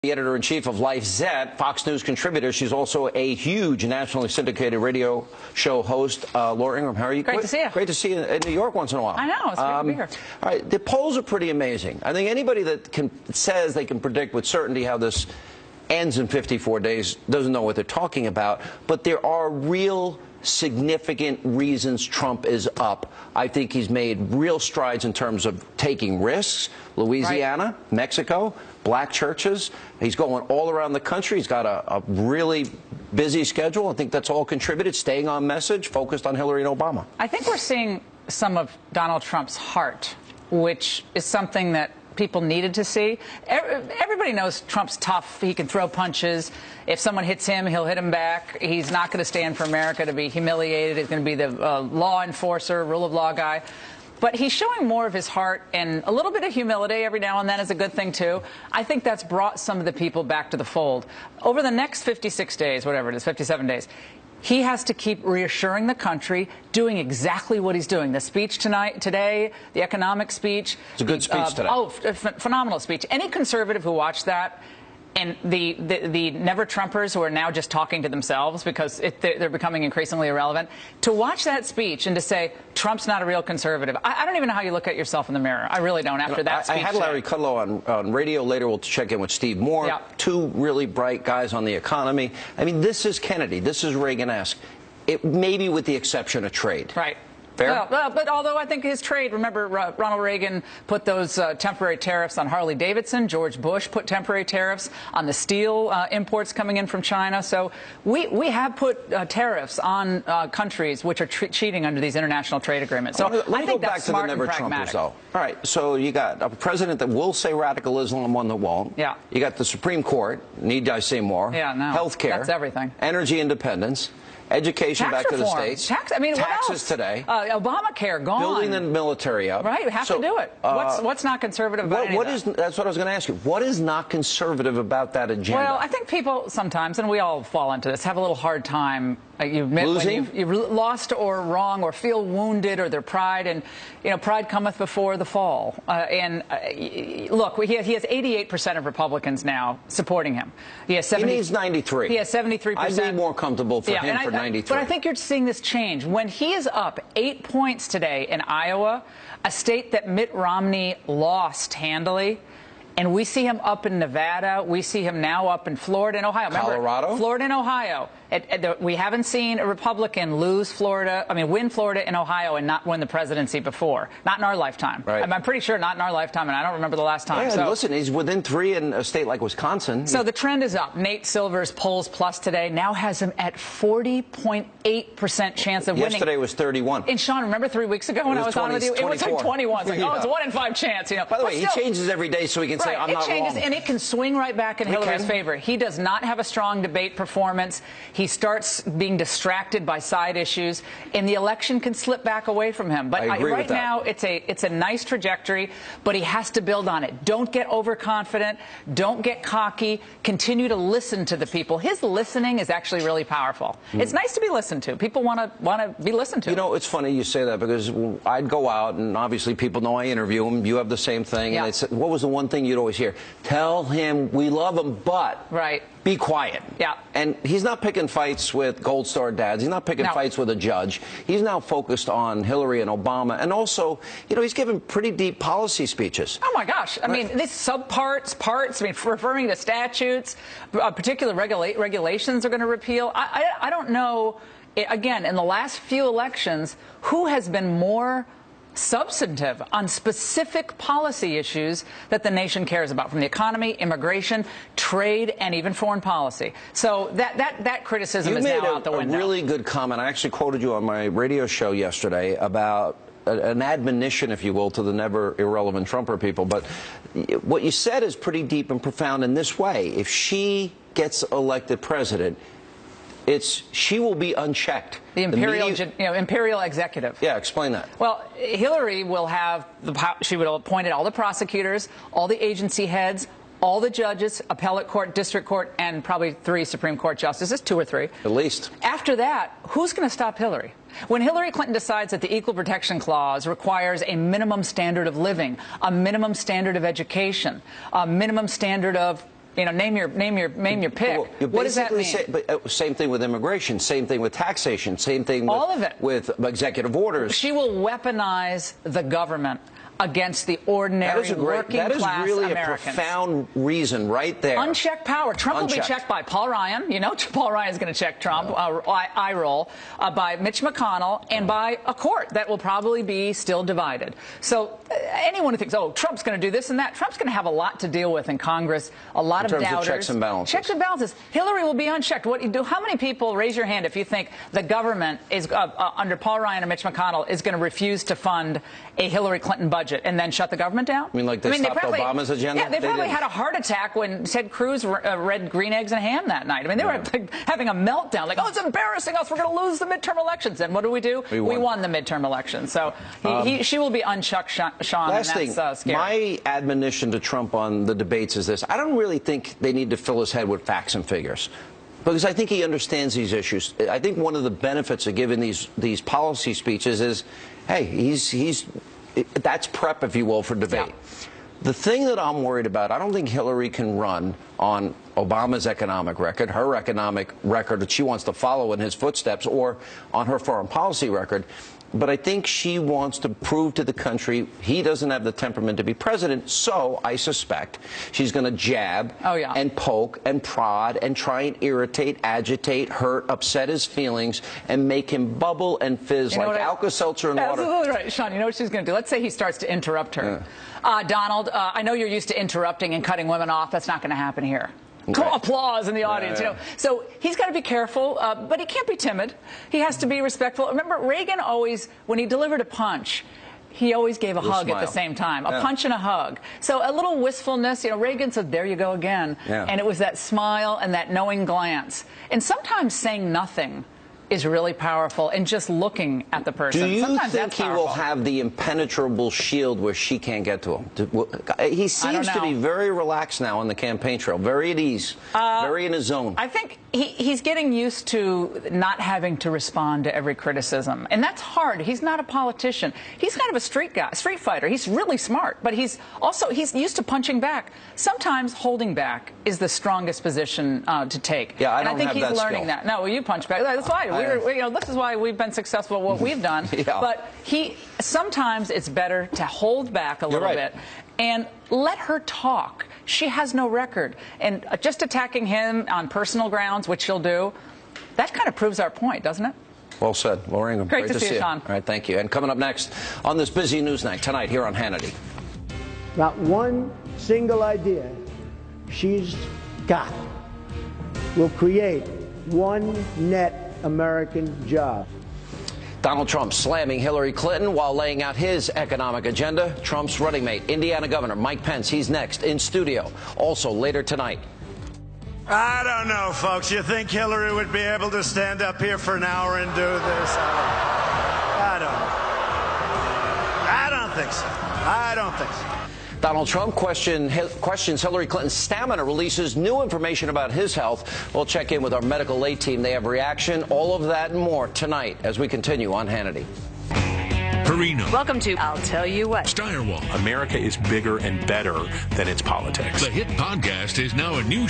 The editor-in-chief of Life Zet, Fox News contributor. She's also a huge nationally syndicated radio show host. Laura Ingraham, how are you? Great to see you. Great to see you in New York once in a while. I know. It's great to be here. All right, the polls are pretty amazing. I think anybody that says they can predict with certainty how this ends in 54 days doesn't know what they're talking about. But there are real significant reasons Trump is up. I think he's made real strides in terms of taking risks. Louisiana, right. Mexico, black churches. He's going all around the country. He's got a really busy schedule. I think that's all contributed, staying on message, focused on Hillary and Obama. I think we're seeing some of Donald Trump's heart, which is something that people needed to see. Everybody knows Trump's tough. He can throw punches. If someone hits him, he'll hit him back. He's not going to stand for America to be humiliated. He's going to be the law enforcer, rule of law guy. But he's showing more of his heart, and a little bit of humility every now and then is a good thing, too. I think that's brought some of the people back to the fold. Over the next 56 days, whatever it is, 57 days, he has to keep reassuring the country, doing exactly what he's doing. The speech today, the economic speech. It's a good speech today. Oh, phenomenal speech. Any conservative who watched that, and the never-Trumpers who are now just talking to themselves because they're becoming increasingly irrelevant, to watch that speech and to say, Trump's not a real conservative. I don't even know how you look at yourself in the mirror. I really don't after that speech. I had Larry Kudlow on radio. Later we'll check in with Steve Moore. Yeah. Two really bright guys on the economy. I mean, this is Kennedy. This is Reagan-esque. Maybe with the exception of trade. Right. Fair? Well, but although I think his trade, remember, Ronald Reagan put those temporary tariffs on Harley-Davidson. George Bush put temporary tariffs on the steel imports coming in from China. So we have put tariffs on countries which are cheating under these international trade agreements. So let me go back to the never-Trumpers, though. All right, so you got a president that will say radical Islam, one that won't. Yeah. You got the Supreme Court. Need I say more? Yeah, no. Health care. That's everything. Energy independence. Education tax back reform. To the states. Taxes Taxes what else? Today. Obamacare gone. Building the military up. Right, we have to do it. What's not conservative about any of that? That's what I was going to ask you. What is not conservative about that agenda? Well, I think people sometimes, and we all fall into this, have a little hard time. You admit losing? When you've lost or wrong or feel wounded or their pride, and pride cometh before the fall. Look, he has 88% of Republicans now supporting him. He needs 93. He has 73%. I'd be more comfortable for him for 93. But I think you're seeing this change. When he is up 8 points today in Iowa, a state that Mitt Romney lost handily, and we see him up in Nevada. We see him now up in Florida and Ohio. Remember, Colorado? Florida and Ohio. We haven't seen a Republican win Florida and Ohio and not win the presidency before. Not in our lifetime. Right. I'm pretty sure not in our lifetime, and I don't remember the last time. Yeah, listen, he's within 3 in a state like Wisconsin. So the trend is up. Nate Silver's polls plus today now has him at 40.8% chance of winning. Yesterday was 31. And Sean, remember 3 weeks ago when I was on with you? 24. It was like 21. It's like, yeah. oh, it's a 1 in 5 chance. By the way, he changes every day so he can say, I'm not wrong. It changes, and it can swing right back in Hillary's favor. He does not have a strong debate performance. He starts being distracted by side issues, and the election can slip back away from him. But right now, it's a nice trajectory, but he has to build on it. Don't get overconfident. Don't get cocky. Continue to listen to the people. His listening is actually really powerful. It's nice to be listened to. People want to be listened to. You know, it's funny you say that because I'd go out, and obviously people know I interview him. You have the same thing. Yeah. And they'd say, what was the one thing you'd always hear? Tell him we love him, but be quiet. Yeah. And he's not picking fights with Gold Star dads. He's not picking fights with a judge. He's now focused on Hillary and Obama. And also, he's given pretty deep policy speeches. Oh, my gosh. I mean, these subparts, parts, referring to statutes, particular regulations are going to repeal. I don't know, again, in the last few elections, who has been more substantive on specific policy issues that the nation cares about, from the economy, immigration, trade, and even foreign policy. So that criticism is now out the window. You made a really good comment. I actually quoted you on my radio show yesterday about an admonition, if you will, to the never irrelevant Trumper people. But what you said is pretty deep and profound in this way. If she gets elected president, she will be unchecked. The imperial executive. Yeah, explain that. Well, Hillary will have she would have appointed all the prosecutors, all the agency heads, all the judges, appellate court, district court, and probably 3 Supreme Court justices, 2 or 3. At least. After that, who's going to stop Hillary? When Hillary Clinton decides that the Equal Protection Clause requires a minimum standard of living, a minimum standard of education, a minimum standard of You know, name your pick. Well, what does that mean? But same thing with immigration, same thing with taxation, same thing with, all of it. With executive orders. She will weaponize the government against the ordinary working class Americans. That is really a profound reason right there. Unchecked power. Trump will be checked by Paul Ryan. You know, Paul Ryan is going to check Trump. I roll. By Mitch McConnell and by a court that will probably be still divided. So anyone who thinks, oh, Trump's going to do this and that, Trump's going to have a lot to deal with in Congress, a lot of doubters. In terms of checks and balances. Checks and balances. Hillary will be unchecked. What you do? How many people, raise your hand if you think the government is under Paul Ryan and Mitch McConnell is going to refuse to fund a Hillary Clinton budget and then shut the government down? I mean, like they stopped Obama's agenda? Yeah, they probably had a heart attack when Ted Cruz read Green Eggs and Ham that night. I mean, they were like, having a meltdown, like, oh, it's embarrassing us. We're going to lose the midterm elections. And what do? We won the midterm elections. So she will be unchucked, Sean. Last and that's thing, scary. my admonition to Trump on the debates is this. I don't really think they need to fill his head with facts and figures, because I think he understands these issues. I think one of the benefits of giving these policy speeches is, hey, that's prep, if you will, for debate. Yeah. The thing that I'm worried about, I don't think Hillary can run on Obama's economic record, her economic record that she wants to follow in his footsteps, or on her foreign policy record. But I think she wants to prove to the country he doesn't have the temperament to be president, so I suspect she's going to jab and poke and prod and try and irritate, agitate, hurt, upset his feelings, and make him bubble and fizz like Alka-Seltzer and water. Absolutely right, Sean. You know what she's going to do? Let's say he starts to interrupt her. Donald, I know you're used to interrupting and cutting women off. That's not going to happen here. Okay. Applause in the audience, you know. So he's got to be careful, but he can't be timid. He has to be respectful. Remember, Reagan always, when he delivered a punch, he always gave a hug at the same time, a punch and a hug. So a little wistfulness, you know, Reagan said, there you go again. And it was that smile and that knowing glance. And sometimes saying nothing is really powerful, and just looking at the person. Do you sometimes think he will have the impenetrable shield where she can't get to him? He seems to be very relaxed now on the campaign trail, very at ease, very in his zone. I think he's getting used to not having to respond to every criticism, and that's hard. He's not a politician. He's kind of a street fighter. He's really smart, but he's used to punching back. Sometimes holding back is the strongest position to take. Yeah, I think he's learning that. No, well, you punch back. That's why. You know, this is why we've been successful at what we've done. But sometimes it's better to hold back a little bit and let her talk. She has no record. And just attacking him on personal grounds, which she'll do, that kind of proves our point, doesn't it? Well said. Laura Ingraham, great to see you, Sean. All right, thank you. And coming up next on this busy news night tonight here on Hannity. Not one single idea she's got will create one net American job. Donald Trump slamming Hillary Clinton while laying out his economic agenda. Trump's running mate, Indiana Governor Mike Pence, he's next in studio. Also later tonight. I don't know, folks. You think Hillary would be able to stand up here for an hour and do this? I don't think so. I don't think so. Donald Trump questions Hillary Clinton's stamina, releases new information about his health. We'll check in with our medical aid team. They have reaction. All of that and more tonight as we continue on Hannity. Perino. Welcome to I'll Tell You What. Steyerwalt. America is bigger and better than its politics. The hit podcast is now a new